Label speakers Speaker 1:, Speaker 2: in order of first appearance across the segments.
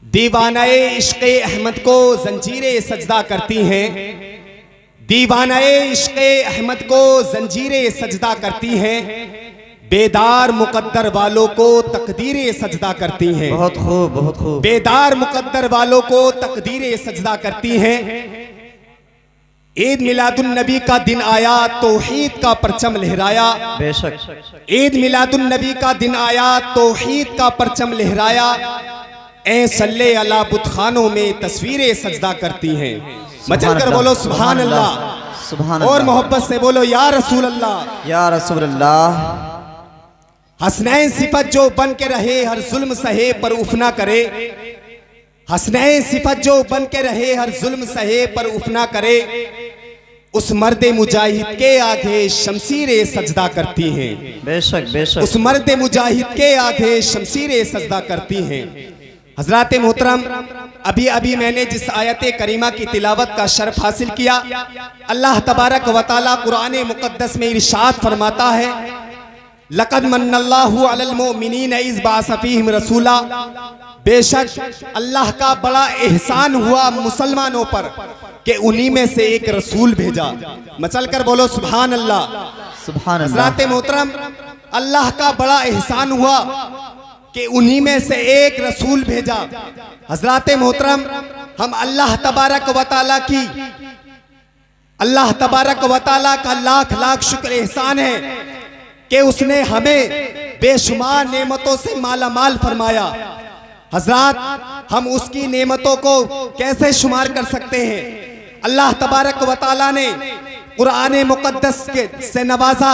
Speaker 1: दीवानाए इश्क़े अहमद को जंजीरें सजदा करती हैं। दीवानाए इश्क़े अहमद को जंजीरें सजदा करती हैं। बेदार मुकद्दर वालों को तकदीरें सजदा करती हैं।
Speaker 2: बहुत खूब, बहुत खूब।
Speaker 1: बेदार मुकद्दर वालों को तकदीरें सजदा करती हैं। ईद मिलादुन नबी का दिन आया, तौहीद का परचम लहराया।
Speaker 2: बेशक।
Speaker 1: ईद मिलादुन नबी का दिन आया, तौहीद का परचम लहराया। ए सल्ले अला बुतखानों में तस्वीरें सजदा करती हैं। मचल कर बोलो सुभान अल्लाह,
Speaker 2: सुभान
Speaker 1: और
Speaker 2: अल्लाह।
Speaker 1: मोहब्बत से बोलो या रसूल अल्लाह,
Speaker 2: या रसूल अल्लाह।
Speaker 1: हसनैन सिफत जो बन के रहे हर जुल्म सहे पर उफ ना करे। हसनैन सिफत जो बन के रहे हर जुल्म सहे पर उफ ना करे। उस मर्दे मुजाहिद के आगे शमशीरें सजदा करती हैं।
Speaker 2: बेशक बेशक।
Speaker 1: उस मर्दे मुजाहिद के आगे शमशीरें सजदा करती हैं। हजरात मोहतरम, अभी अभी मैंने जिस आयत करीमा की तिलावत का शर्फ हासिल किया, अल्लाह तबारक व तआला कुरान मुक़द्दस में इरशाद फरमाता है, लक़द मन्नल्लाहु अलल मुमिनीन इज़ बअस फ़ीहिम रसूला। बेशक अल्लाह का बड़ा एहसान हुआ मुसलमानों पर कि उन्हीं में से एक रसूल भेजा। मचल कर बोलो सुभान अल्लाह,
Speaker 2: सुभान अल्लाह।
Speaker 1: हजरात मोहतरम, अल्लाह का बड़ा एहसान हुआ कि उन्हीं में से एक रसूल भेजा। हजरात मोहतरम, हम अल्लाह तबारक व तआला की, अल्लाह तबारक व तआला का लाख लाख शुक्र एहसान है कि उसने हमें बेशुमार नेमतों से मालामाल फरमाया। हजरात, हम उसकी नेमतों को कैसे शुमार कर सकते हैं। अल्लाह तबारक व तआला ने कुरान मुक़द्दस के से नवाजा।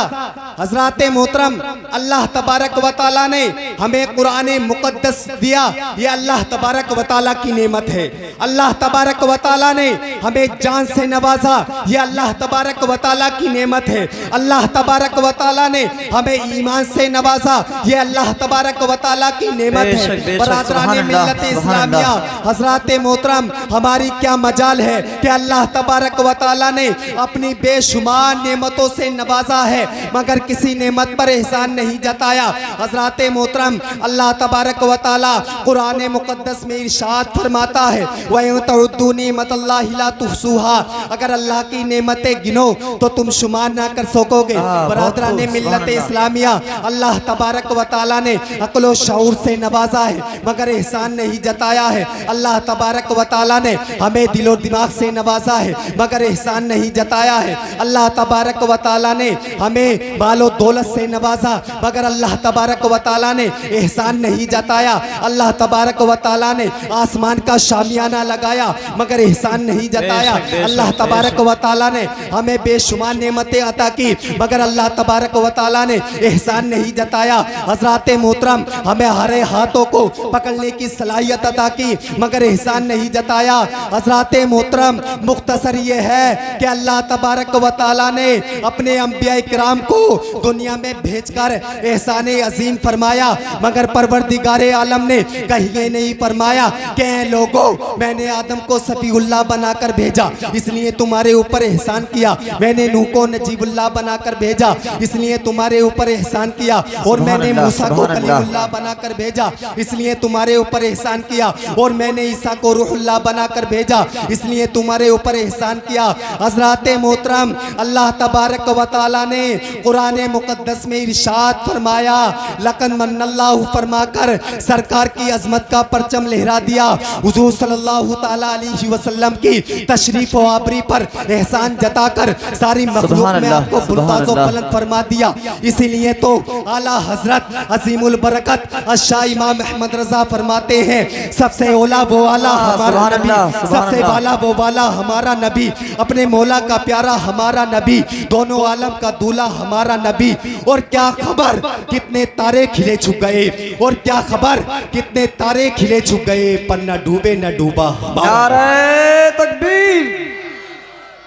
Speaker 1: हजरात मोहतरम, अल्लाह तबारक व तआला ने हमें कुरान मुक़द्दस दिया, ये अल्लाह तबारक व तआला की नेमत है। अल्लाह तबारक व तआला ने हमें जान से नवाजा, ये अल्लाह तबारक व तआला की नेमत है। अल्लाह तबारक व तआला ने हमें ईमान से नवाजा, ये अल्लाह तबारक व तआला की नेमत है। बरादरान मिल्लत इस्लामिया, हजरात मोहतरम, हमारी क्या मजाल है कि अल्लाह तबारक व तआला ने अपनी बेशुमार नेमतों से नवाजा है, मगर किसी नेमत पर एहसान नहीं जताया। हजरात मोहतरम, अल्लाह तबारक व तआला कुरान मुक़द्दस में इरशाद फरमाता है, व इन तउद्दू निअमतल्लाहि ला तुहसूहा। अगर अल्लाह की नेमतें गिनो तो तुम शुमार ना कर सकोगे। बरादरान मिल्लत इस्लामिया, अल्लाह तबारक व तआला ने अक्ल व शऊर से नवाजा है, मगर एहसान नहीं जताया है। अल्लाह तबारक व तआला ने हमें दिलो दिमाग से नवाजा है, मगर एहसान नहीं जताया है। अल्लाह तबारक व तआला ने हमें मालो दौलत से नवाजा, मगर अल्लाह तबारक व तआला ने एहसान नहीं जताया। अल्लाह तबारक व तआला ने आसमान का शामियाना लगाया, मगर एहसान नहीं जताया। अल्लाह तबारक व तआला ने हमें बेशुमार नेमतें अता की, मगर अल्लाह तबारक व तआला ने एहसान नहीं जताया। हजरात मोहतरम, हमें हरे हाथों को पकड़ने की सलाहियत अता की, मगर एहसान नहीं जताया। हजरात मोहतरम, मुख्तसर ये है कि अल्लाह तबारक व तआला ने अपने अंबिया इकराम को दुनिया में भेजकर एहसान अजीम फरमाया, मगर परवरदिगारे आलम ने कहीं ये नहीं फरमाया कि लोगों, मैंने आदम को सफीउल्लाह बनाकर भेजा इसलिए तुम्हारे ऊपर एहसान किया, मैंने नूह को नजीबुल्लाह बनाकर भेजा इसलिए तुम्हारे ऊपर एहसान किया, और मैंने मूसा को कलीमुल्लाह बनाकर भेजा इसलिए तुम्हारे ऊपर एहसान किया, और मैंने ईसा को रूहुल्लाह बनाकर भेजा इसलिए तुम्हारे ऊपर एहसान किया। हजरात मोहतरम, अल्लाह तबारक व तआला ने कुरान मुक़द्दस में इरशाद फरमाया, लक़द मन्नल्लाहु फरमाकर सरकार की अजमत का परचम लहरा दिया। हुजूर सल्लल्लाहु तआला अलैहि वसल्लम की तशरीफ व आबरी पर एहसान जताकर सारी मखलूक में आपको बुलंद बुलंद फरमा दिया। इसीलिए तो आला हजरत अजीमुल बरकत अशाह इमाम अहमद रजा फरमाते हैं, सबसे ओला वो आला हमारा नबी, सबसे वाला वो वाला हमारा नबी, अपने मौला का प्यारा हमारा नबी, दोनों आलम का दूल्हा हमारा नबी। और क्या खबर कितने तारे खिले छुप गए, और क्या खबर कितने तारे खिले छुप गए, पर न डूबे न डूबा हमारा।
Speaker 2: नारे तकबीर,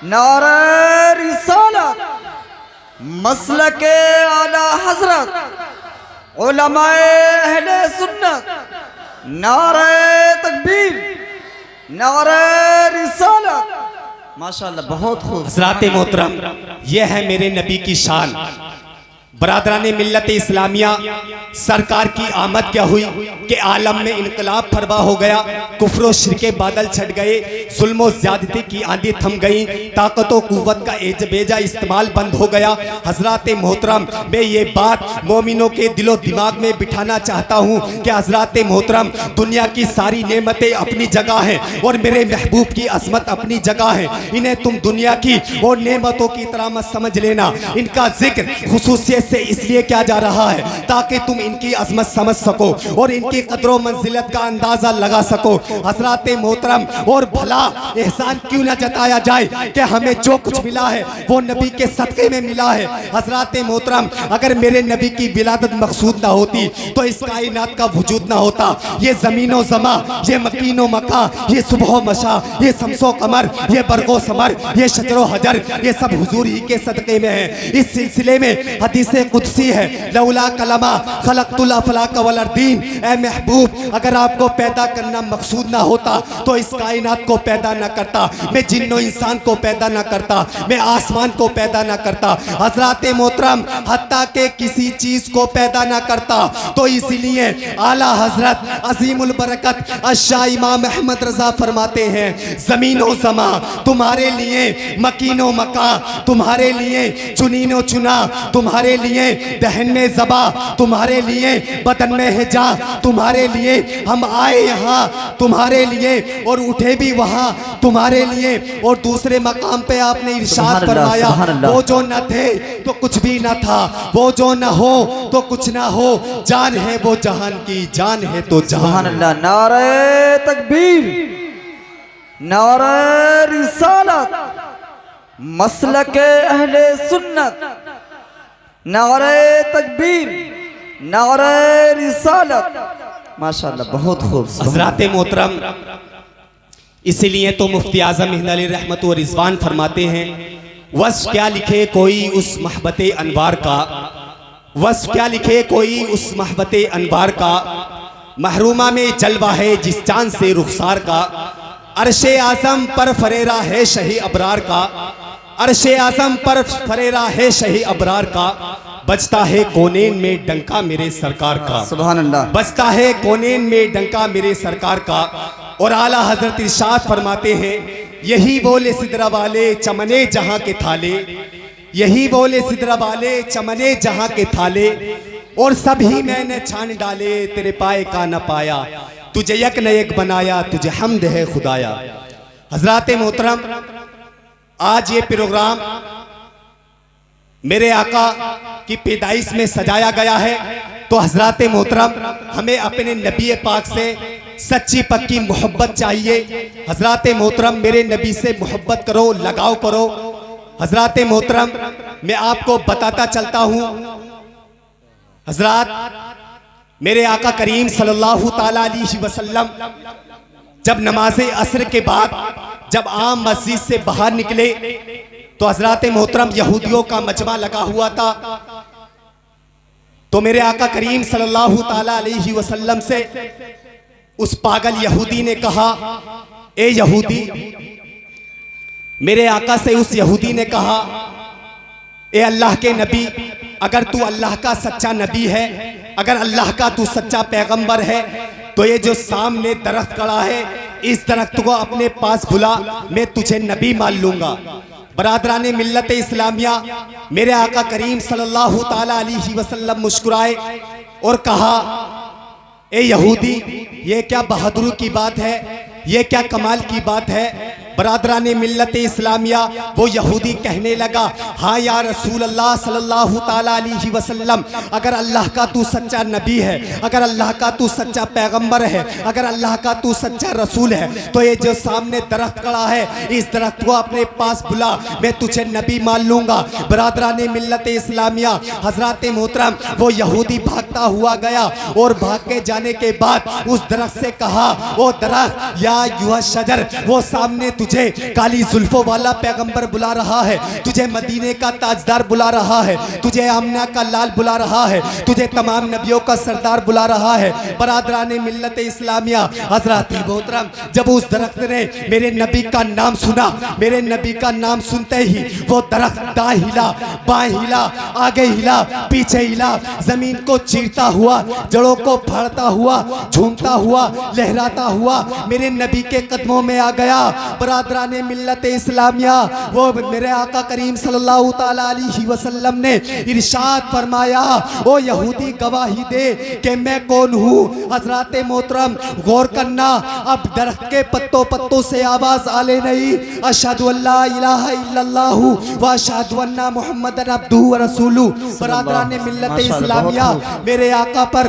Speaker 2: नारे रिसालत, मसलके आला हजरत, उलमाए अहले सुन्नत। नारे तकबीर, नारे रिसालत। माशाअल्लाह, बहुत खूब।
Speaker 1: हजरात मोहतरम, यह है मेरे नबी की शान। बरादरान मिल्लत इस्लामिया, सरकार की आमद क्या हुई कि आलम में इनकलाब फरमा हो गया, कुफ्र शिरके बादल छट गए, जुल्म ज़्यादती की आंधी थम गई, ताकत व कुव्वत का बेजा इस्तेमाल बंद हो गया। हजरात मोहतरम, मैं ये बात मोमिनों के दिलो दिमाग में बिठाना चाहता हूँ कि हजरात मोहतरम, दुनिया की सारी नेमतें अपनी जगह हैं और मेरे महबूब की अजमत अपनी जगह है। इन्हें तुम दुनिया की और नेमतों की तरह मत समझ लेना। इनका जिक्र खुसूसियत से इसलिए किया जा रहा है ताकि तुम इनकी अजमत समझ सको और इनकी कदरों मंजिलत का अंदाजा लगा सको। हजरात मोहतरम, और भला एहसान क्यों ना जताया जाए कि हमें जो कुछ मिला है वो नबी के सदक़े में मिला है। हजरात मोहतरम, अगर मेरे नबी की विलादत मकसूद ना होती तो इस कायनात का वजूद ना होता। ये ज़मीनो ज़मा, ये मकीनो मका, ये सुबह मशा, ये शम्सो कमर, ये बरगो समर, ये शजरो हजर, ये सब हुजूर ही के सदक़े में है। इस सिलसिले में हदीस कुदसी है, लौला कलमा खलक़तुल अफ़लाक वल अर्दीन। ए महबूब, अगर आपको पैदा करना मकसूद ना होता तो इस कायनात को पैदा ना करता, मैं जिन्नो इंसान को पैदा ना करता, मैं आसमान को पैदा ना करता। हजरात मोहतरम, हत्ता के किसी चीज को पैदा ना करता। तो इसीलिए आला हजरत अजीमुल बरकत अशाह इमाम अहमद रजा फरमाते हैं, जमीनो जमा तुम्हारे लिए, मकीनो मका तुम्हारे लिए, चुनीनो चुना तुम्हारे लिए, दहन में ज़बा तुम्हारे लिए, बदन में हिजा तुम्हारे लिए, हम आए यहाँ तुम्हारे लिए और उठे भी वहाँ तुम्हारे लिए। और दूसरे मकाम पे आपने इरशाद फरमाया, वो जो न थे तो कुछ भी न था, वो जो न हो तो कुछ ना हो, जान है वो जहान की, जान है तो जहान।
Speaker 2: अल्लाह, नारे तकबीर, नारे रिसालत, मसलके अहले सुन्नत, नारे तकबीर, नारे रिसालत। माशाअल्लाह, बहुत खूब।
Speaker 1: हज़रात मोहतरम, इसीलिए तो मुफ्ती आज़म हिंद अली रहमत व रिज़वान फरमाते हैं, वस्फ़ क्या लिखे कोई उस महबत अनवार का, वस्फ़ क्या लिखे कोई उस महबत अनवार का, महरूमा में जलवा है जिस चांद से रुखसार का, अर्शे आज़म पर फरेरा है शही अबरार का, अर्शे आज़म पर फरेरा है शही अबरार का, बजता है कोनेन में डंका मेरे सरकार का,
Speaker 2: सुभान अल्लाह,
Speaker 1: बजता है कोनेन में डंका मेरे सरकार का। और आला हजरत इरशाद फरमाते हैं, यही बोले सिदरा वाले चमने जहां के थाले, यही बोले सिदरा वाले चमने जहां के थाले, और सभी मैंने छान डाले तेरे पाए का न पाया, तुझे यक न एक बनाया, तुझे हमद है खुदाया। हजरात मोहतरम, आज ये प्रोग्राम मेरे आका की पैदाइश में सजाया गया है, तो हजरात मोहतरम, हमें अपने नबी पाक से सच्ची पक्की मोहब्बत चाहिए। हजरात मोहतरम, मेरे नबी से मोहब्बत करो, लगाव करो। हजरात मोहतरम, मैं आपको बताता चलता हूँ, हजरात, मेरे आका करीम सल्लल्लाहु ताला अलैहि वसल्लम जब नमाज असर के बाद जब आम मस्जिद से बाहर निकले तो हजरात मोहतरम यहूदियों का मजमा लगा हुआ था। तो मेरे आका करीम सल्लल्लाहु ताला अलैहि वसल्लम से उस पागल यहूदी ने कहा, ए यहूदी, मेरे आका से उस यहूदी ने कहा, ए अल्लाह के नबी, अगर तू अल्लाह का सच्चा नबी है, अगर अल्लाह का तू सच्चा पैगंबर है, तो ये जो सामने दरख्त खड़ा है, इस दरख्त को अपने पास बुला, मैं तुझे नबी मान लूंगा। बरादरान मिल्लत इस्लामिया, मेरे आका करीम सल्लल्लाहु ताला अलैहि वसल्लम मुस्कुराए और कहा, ए यहूदी, ये क्या बहादुरी की बात है, ये क्या कमाल की बात है। बरादरान मिल्लत इस्लामिया, वो यहूदी कहने लगा, हाँ या रसूल अल्लाह सल्लल्लाहु ताला अलैहि वसल्लम, अगर अल्लाह का तू सच्चा नबी है, अगर अल्लाह का तू सच्चा पैगंबर है, अगर अल्लाह का तू सच्चा रसूल है, तो ये जो सामने दरख्त खड़ा है, इस दरख्त को अपने पास बुला, मैं तुझे नबी मान लूंगा। बरादरान मिल्लत इस्लामिया, हजरात मोहतरम, वो यहूदी भागता हुआ गया और भाग के जाने के बाद उस दरख्त से कहा, वो दरख्त या युवा शजर, वो सामने तुझे तुझे काली जुल्फों वाला पैगंबर बुला रहा है, तुझे मदीने का ताजदार बुला रहा है, तुझे आमना का लाल बुला रहा है, तुझे तमाम नबियों का सरदार बुला रहा है। बरादराने मिल्लत इस्लामिया, हजरत मोहतरम, जब उस दरख्त ने मेरे नबी का नाम सुना, मेरे नबी का नाम सुनते ही वो दरख्त दाएं हिला, बाएं हिला, आगे हिला, पीछे हिला, जमीन को चीरता हुआ, जड़ों को फाड़ता हुआ, झूमता हुआ, लहराता हुआ मेरे नबी के कदमों में आ गया। बरादराने मिल्लत इस्लामिया, वो मेरे आका करीम सल्लल्लाहु ताला अलैहि वसल्लम ने इरशाद फरमाया, ओ यहूदी गवाही दे कि मैं कौन हूँ। हजरत मोहतरम गौर करना, अब दरख्त के पत्तों पत्तों से आवाज आले नहीं, अशहदु अल्ला इलाहा इल्लल्लाहु व अशहदु अन्ना मुहम्मदन अब्दुहु व रसूलुहु। बरादराने मिल्लत इस्लामिया, मेरे आका पर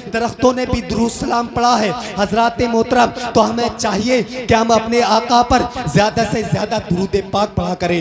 Speaker 1: दरख्तों ने भी दुरूद सलाम पढ़ा है। हजरत मोहतरम, तो हमें चाहिए कि हम अपने आका पर ज्यादा से ज्यादा दुरूद पाक पढ़ा करें।